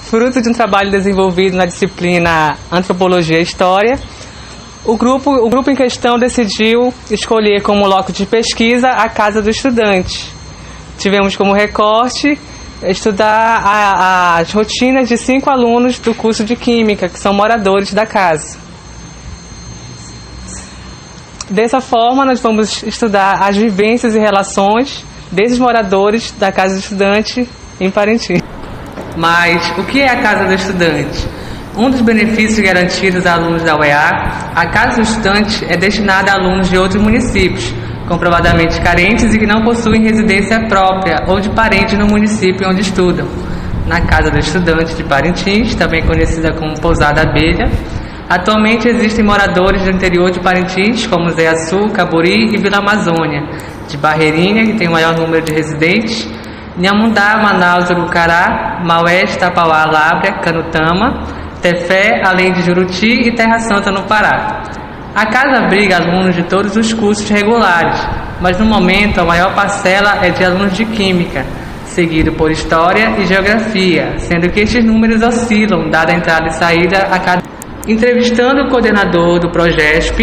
fruto de um trabalho desenvolvido na disciplina Antropologia e História, o grupo em questão decidiu escolher como loco de pesquisa a Casa do Estudante. Tivemos como recorte estudar as rotinas de 5 alunos do curso de Química, que são moradores da casa. Dessa forma, nós vamos estudar as vivências e relações desses moradores da Casa do Estudante em Parintins. Mas o que é a Casa do Estudante? Um dos benefícios garantidos a alunos da UEA, a Casa do Estudante é destinada a alunos de outros municípios, comprovadamente carentes e que não possuem residência própria ou de parentes no município onde estudam. Na Casa do Estudante de Parintins, também conhecida como Pousada Abelha, atualmente existem moradores do interior de Parintins, como Zé Açu, Caburi e Vila Amazônia, de Barreirinha, que tem o maior número de residentes, Nhamundá, Manaus, Urucará, Maués, Tapauá, Lábrea, Canutama, Tefé, além de Juruti e Terra Santa, no Pará. A casa abriga alunos de todos os cursos regulares, mas no momento a maior parcela é de alunos de Química, seguido por História e Geografia, sendo que estes números oscilam, dada a entrada e saída a cada... Entrevistando o coordenador do Progesp,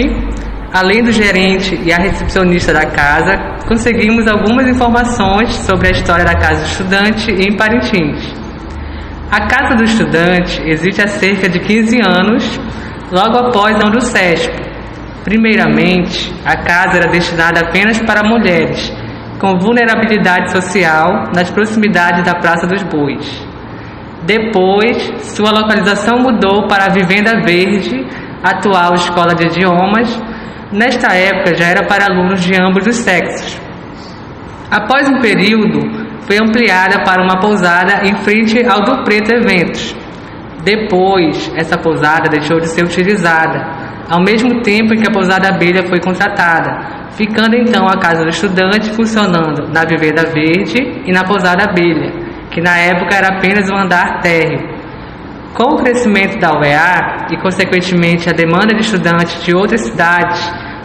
além do gerente e a recepcionista da casa, conseguimos algumas informações sobre a história da Casa do Estudante em Parintins. A Casa do Estudante existe há cerca de 15 anos, logo após a do SESP. Primeiramente, a casa era destinada apenas para mulheres, com vulnerabilidade social, nas proximidades da Praça dos Bois. Depois, sua localização mudou para a Vivenda Verde, atual Escola de Idiomas. Nesta época, já era para alunos de ambos os sexos. Após um período, foi ampliada para uma pousada em frente ao do Preto Eventos. Depois, essa pousada deixou de ser utilizada, ao mesmo tempo em que a Pousada Abelha foi contratada, ficando então a Casa do Estudante funcionando na Vivenda Verde e na Pousada Abelha, que na época era apenas um andar térreo. Com o crescimento da UEA e, consequentemente, a demanda de estudantes de outras cidades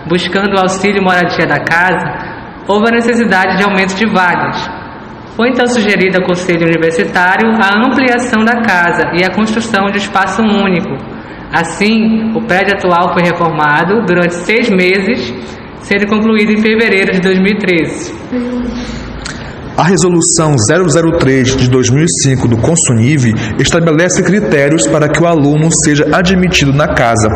buscando o auxílio e moradia da casa, houve a necessidade de aumento de vagas. Foi então sugerida ao Conselho Universitário a ampliação da casa e a construção de espaço único. Assim, o prédio atual foi reformado durante 6 meses, sendo concluído em fevereiro de 2013. A Resolução 003 de 2005 do Consuniv estabelece critérios para que o aluno seja admitido na casa.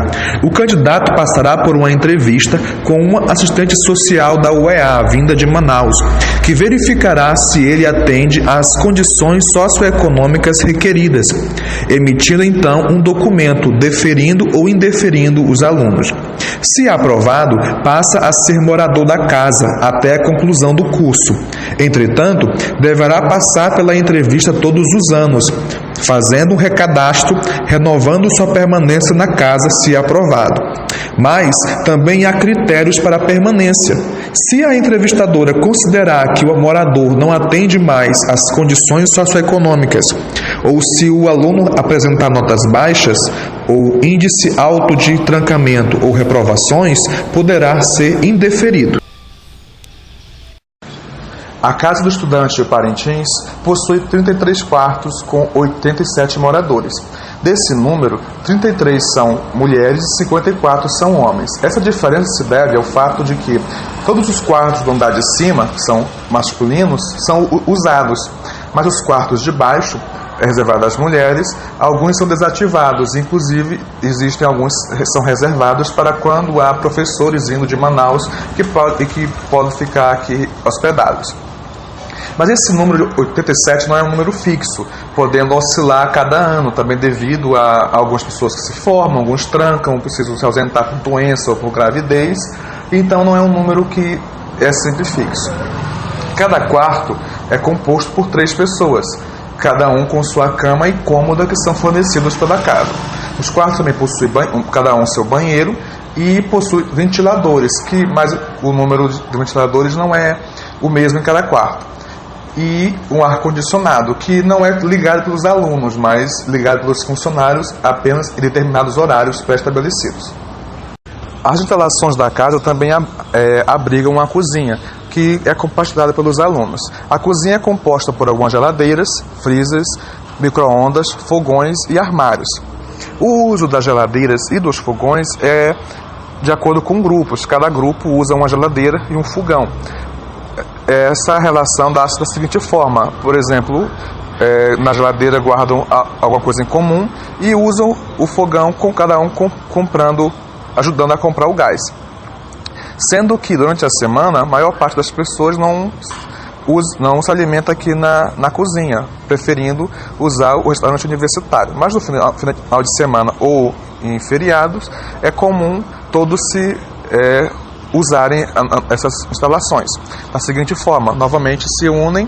O candidato passará por uma entrevista com uma assistente social da UEA, vinda de Manaus, que verificará se ele atende às condições socioeconômicas requeridas, emitindo então um documento deferindo ou indeferindo os alunos. Se aprovado, passa a ser morador da casa até a conclusão do curso. Entretanto, deverá passar pela entrevista todos os anos, fazendo um recadastro, renovando sua permanência na casa se aprovado. Mas também há critérios para a permanência. Se a entrevistadora considerar que o morador não atende mais às condições socioeconômicas, ou se o aluno apresentar notas baixas, ou índice alto de trancamento ou reprovações, poderá ser indeferido. A Casa do Estudante de Parintins possui 33 quartos com 87 moradores. Desse número, 33 são mulheres e 54 são homens. Essa diferença se deve ao fato de que todos os quartos do andar de cima, que são masculinos, são usados, mas os quartos de baixo, reservados às mulheres, alguns são desativados, inclusive existem alguns que são reservados para quando há professores vindo de Manaus que podem ficar aqui hospedados. Mas esse número de 87 não é um número fixo, podendo oscilar a cada ano, também devido a algumas pessoas que se formam, alguns trancam, precisam se ausentar por doença ou por gravidez, então não é um número que é sempre fixo. Cada quarto é composto por 3 pessoas, cada um com sua cama e cômoda que são fornecidos pela casa. Os quartos também possuem cada um seu banheiro e possuem ventiladores, mas o número de ventiladores não é o mesmo em cada quarto. E um ar-condicionado, que não é ligado pelos alunos, mas ligado pelos funcionários apenas em determinados horários pré-estabelecidos. As instalações da casa também abrigam uma cozinha, que é compartilhada pelos alunos. A cozinha é composta por algumas geladeiras, freezers, micro-ondas, fogões e armários. O uso das geladeiras e dos fogões é de acordo com grupos. Cada grupo usa uma geladeira e um fogão. Essa relação dá-se da seguinte forma: por exemplo, na geladeira guardam alguma coisa em comum e usam o fogão com cada um ajudando a comprar o gás. Sendo que durante a semana a maior parte das pessoas não se alimenta aqui na cozinha, preferindo usar o restaurante universitário. Mas no final de semana ou em feriados é comum todos usarem essas instalações. Da seguinte forma, novamente se unem,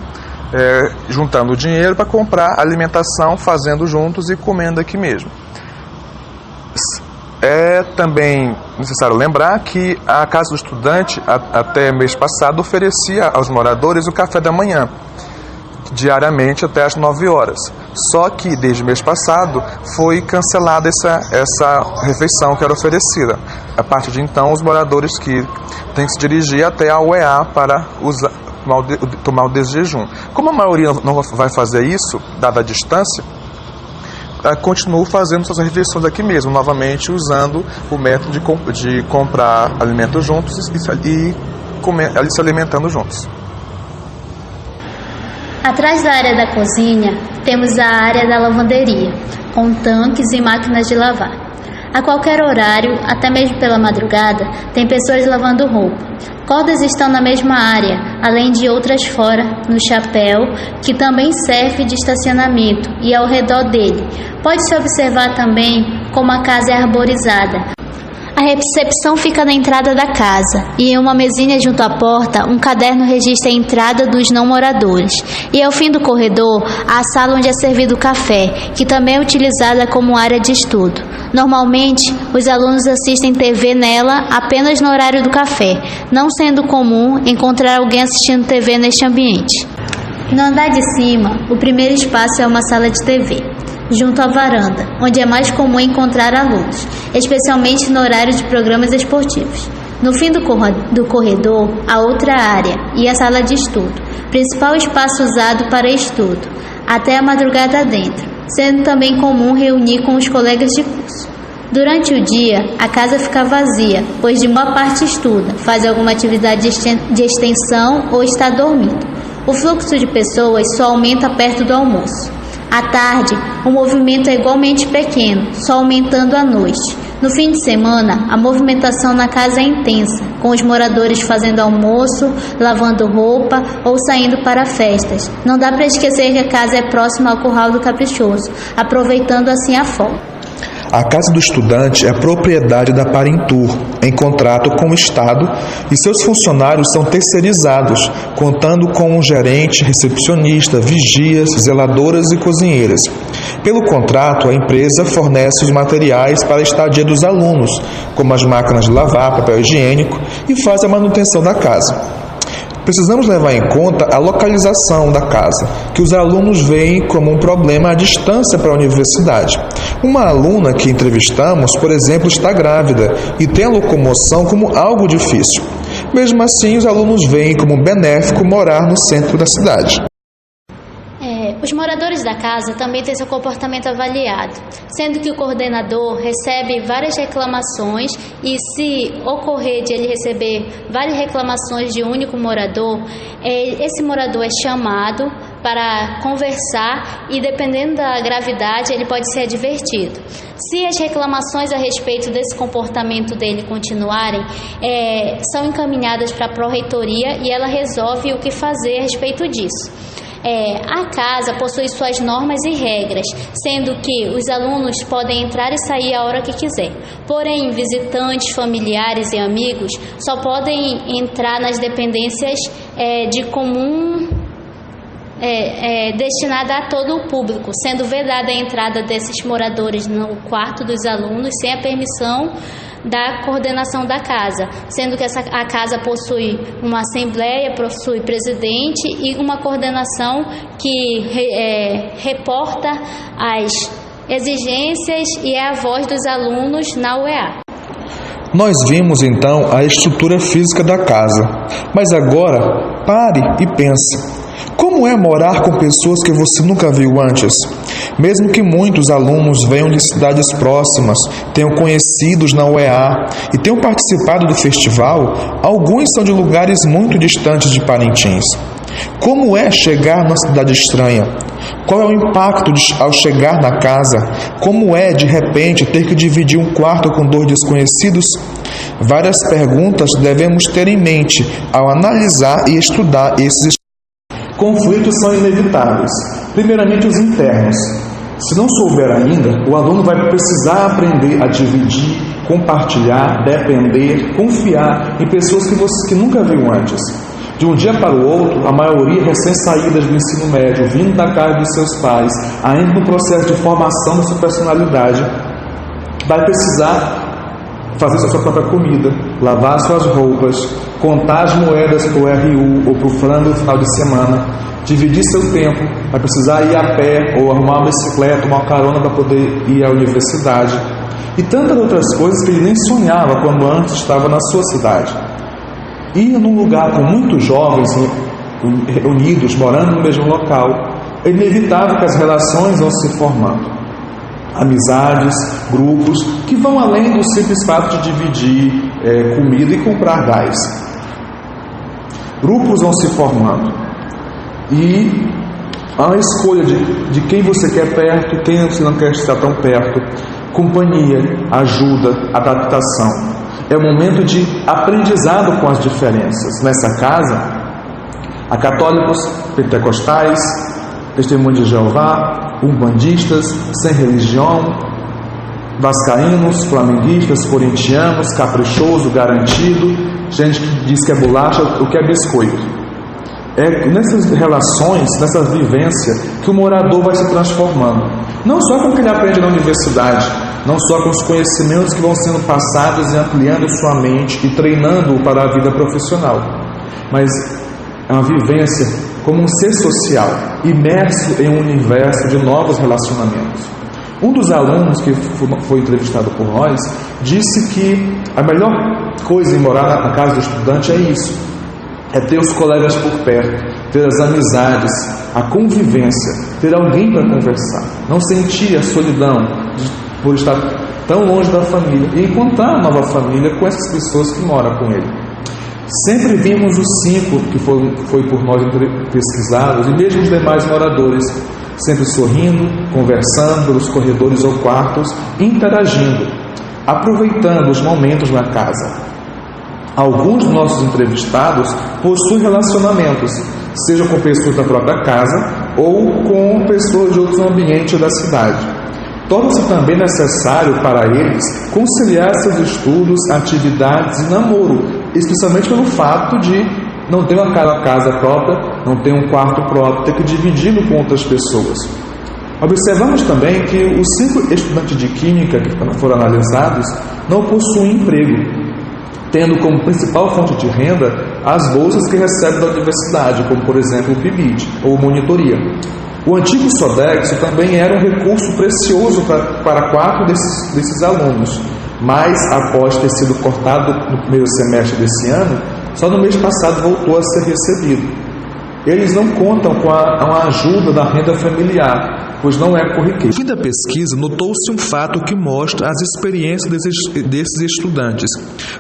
juntando dinheiro para comprar alimentação, fazendo juntos e comendo aqui mesmo. É também necessário lembrar que a Casa do Estudante, até mês passado, oferecia aos moradores o café da manhã, diariamente até às 9 horas. Só que, desde o mês passado, foi cancelada essa refeição que era oferecida. A partir de então, os moradores que têm que se dirigir até a UEA para tomar o desjejum. Como a maioria não vai fazer isso, dada a distância, continuo fazendo suas refeições aqui mesmo, novamente usando o método de comprar alimentos juntos e se alimentando juntos. Atrás da área da cozinha, temos a área da lavanderia, com tanques e máquinas de lavar. A qualquer horário, até mesmo pela madrugada, tem pessoas lavando roupa. Cordas estão na mesma área, além de outras fora, no chapéu, que também serve de estacionamento, e ao redor dele. Pode-se observar também como a casa é arborizada. A recepção fica na entrada da casa, e em uma mesinha junto à porta, um caderno registra a entrada dos não moradores. E ao fim do corredor, há a sala onde é servido o café, que também é utilizada como área de estudo. Normalmente, os alunos assistem TV nela apenas no horário do café, não sendo comum encontrar alguém assistindo TV neste ambiente. No andar de cima, o primeiro espaço é uma sala de TV, junto à varanda, onde é mais comum encontrar alunos, especialmente no horário de programas esportivos. No fim do corredor, há outra área e a sala de estudo, principal espaço usado para estudo, até a madrugada dentro, sendo também comum reunir com os colegas de curso. Durante o dia, a casa fica vazia, pois de uma parte estuda, faz alguma atividade de extensão ou está dormindo. O fluxo de pessoas só aumenta perto do almoço. À tarde, o movimento é igualmente pequeno, só aumentando à noite. No fim de semana, a movimentação na casa é intensa, com os moradores fazendo almoço, lavando roupa ou saindo para festas. Não dá para esquecer que a casa é próxima ao Curral do Caprichoso, aproveitando assim a folga. A Casa do Estudante é propriedade da Parentur, em contrato com o Estado, e seus funcionários são terceirizados, contando com um gerente, recepcionista, vigias, zeladoras e cozinheiras. Pelo contrato, a empresa fornece os materiais para a estadia dos alunos, como as máquinas de lavar, papel higiênico, e faz a manutenção da casa. Precisamos levar em conta a localização da casa, que os alunos veem como um problema à distância para a universidade. Uma aluna que entrevistamos, por exemplo, está grávida e tem a locomoção como algo difícil. Mesmo assim, os alunos veem como benéfico morar no centro da cidade. Os moradores da casa também têm seu comportamento avaliado, sendo que o coordenador recebe várias reclamações e, se ocorrer de ele receber várias reclamações de um único morador, esse morador é chamado para conversar e, dependendo da gravidade, ele pode ser advertido. Se as reclamações a respeito desse comportamento dele continuarem, são encaminhadas para a pró-reitoria e ela resolve o que fazer a respeito disso. A casa possui suas normas e regras, sendo que os alunos podem entrar e sair a hora que quiser. Porém, visitantes, familiares e amigos só podem entrar nas dependências de comum destinada a todo o público, sendo vedada a entrada desses moradores no quarto dos alunos sem a permissão da coordenação da casa, sendo que a casa possui uma assembleia, possui presidente e uma coordenação que reporta as exigências e é a voz dos alunos na UEA. Nós vimos então a estrutura física da casa, mas agora pare e pense. Como é morar com pessoas que você nunca viu antes? Mesmo que muitos alunos venham de cidades próximas, tenham conhecidos na UEA e tenham participado do festival, alguns são de lugares muito distantes de Parintins. Como é chegar numa cidade estranha? Qual é o impacto ao chegar na casa? Como é, de repente, ter que dividir um quarto com 2 desconhecidos? Várias perguntas devemos ter em mente ao analisar e estudar esses conflitos. São inevitáveis. Primeiramente, os internos. Se não souber ainda, o aluno vai precisar aprender a dividir, compartilhar, depender, confiar em pessoas que nunca viu antes. De um dia para o outro, a maioria recém-saídas do ensino médio, vindo da casa dos seus pais, ainda no processo de formação da sua personalidade, vai precisar fazer sua própria comida, lavar suas roupas, contar as moedas para o RU ou para o frango no final de semana, dividir seu tempo, vai precisar ir a pé ou arrumar uma bicicleta, uma carona para poder ir à universidade e tantas outras coisas que ele nem sonhava quando antes estava na sua cidade. Ir num lugar com muitos jovens reunidos, morando no mesmo local, é inevitável que as relações vão se formando. Amizades, grupos, que vão além do simples fato de dividir comida e comprar gás. Grupos vão se formando. E a escolha de quem você quer perto, quem você não quer estar tão perto, companhia, ajuda, adaptação. É um momento de aprendizado com as diferenças. Nessa casa, há católicos, pentecostais, testemunhos de Jeová, umbandistas, sem religião, vascaínos, flamenguistas, corintianos, caprichoso, garantido, gente que diz que é bolacha, o que é biscoito. É nessas relações, nessa vivência, que o morador vai se transformando. Não só com o que ele aprende na universidade, não só com os conhecimentos que vão sendo passados e ampliando sua mente e treinando-o para a vida profissional, mas é uma vivência como um ser social, imerso em um universo de novos relacionamentos. Um dos alunos que foi entrevistado por nós disse que a melhor coisa em morar na casa do estudante é isso, é ter os colegas por perto, ter as amizades, a convivência, ter alguém para conversar, não sentir a solidão por estar tão longe da família e encontrar uma nova família com essas pessoas que moram com ele. Sempre vimos os 5 que foi por nós pesquisados e mesmo os demais moradores, sempre sorrindo, conversando pelos corredores ou quartos, interagindo, aproveitando os momentos na casa. Alguns dos nossos entrevistados possuem relacionamentos, seja com pessoas da própria casa ou com pessoas de outros ambientes da cidade. Torna-se também necessário para eles conciliar seus estudos, atividades e namoro, especialmente pelo fato de não ter uma casa própria, não ter um quarto próprio, ter que dividi-lo com outras pessoas. Observamos também que os 5 estudantes de Química que foram analisados não possuem emprego, tendo como principal fonte de renda as bolsas que recebem da universidade, como por exemplo o PIBID ou monitoria. O antigo Sodexo também era um recurso precioso para 4 desses alunos, mas após ter sido cortado no primeiro semestre desse ano, só no mês passado voltou a ser recebido. Eles não contam com a ajuda da renda familiar, pois não é corriqueiro. No fim da pesquisa, notou-se um fato que mostra as experiências desses estudantes.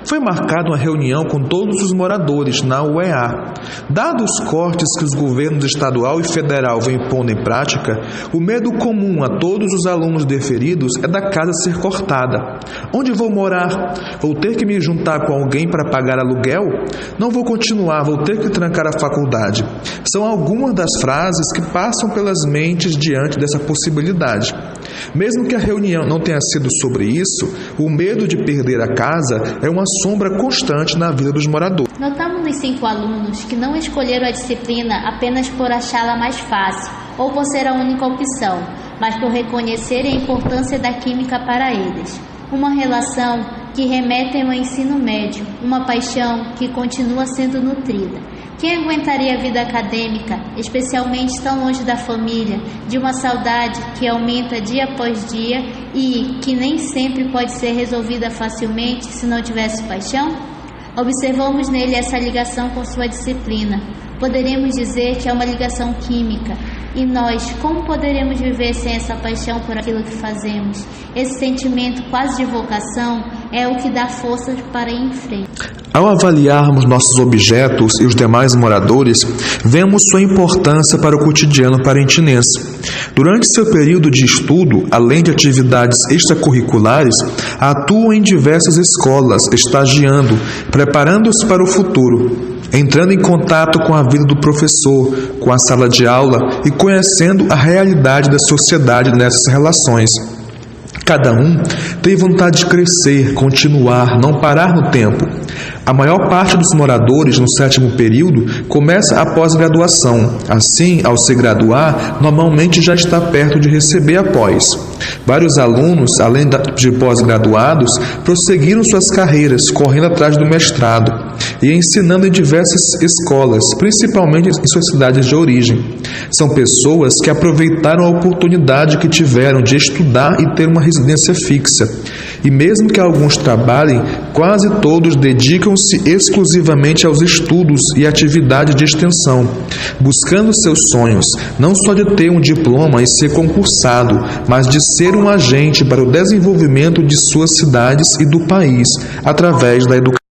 Foi marcada uma reunião com todos os moradores na UEA. Dados os cortes que os governos estadual e federal vêm pondo em prática, o medo comum a todos os alunos deferidos é da casa ser cortada. Onde vou morar? Vou ter que me juntar com alguém para pagar aluguel? Não vou continuar, vou ter que trancar a faculdade. São algumas das frases que passam pelas mentes diante dessa possibilidade. Mesmo que a reunião não tenha sido sobre isso, o medo de perder a casa é uma sombra constante na vida dos moradores. Notamos nos 5 alunos que não escolheram a disciplina apenas por achá-la mais fácil ou por ser a única opção, mas por reconhecerem a importância da química para eles. Uma relação que remete ao ensino médio, uma paixão que continua sendo nutrida. Quem aguentaria a vida acadêmica, especialmente tão longe da família, de uma saudade que aumenta dia após dia e que nem sempre pode ser resolvida facilmente se não tivesse paixão? Observamos nele essa ligação com sua disciplina. Poderíamos dizer que é uma ligação química. E nós, como poderemos viver sem essa paixão por aquilo que fazemos? Esse sentimento quase de vocação é o que dá força para ir em frente. Ao avaliarmos nossos objetos e os demais moradores, vemos sua importância para o cotidiano parentinense. Durante seu período de estudo, além de atividades extracurriculares, atuam em diversas escolas, estagiando, preparando-se para o futuro, entrando em contato com a vida do professor, com a sala de aula e conhecendo a realidade da sociedade nessas relações. Cada um tem vontade de crescer, continuar, não parar no tempo. A maior parte dos moradores no 7º período começa a pós-graduação. Assim, ao se graduar, normalmente já está perto de receber a pós. Vários alunos, além de pós-graduados, prosseguiram suas carreiras, correndo atrás do mestrado e ensinando em diversas escolas, principalmente em suas cidades de origem. São pessoas que aproveitaram a oportunidade que tiveram de estudar e ter uma residência fixa. E mesmo que alguns trabalhem, quase todos dedicam-se exclusivamente aos estudos e atividades de extensão, buscando seus sonhos, não só de ter um diploma e ser concursado, mas de ser um agente para o desenvolvimento de suas cidades e do país, através da educação.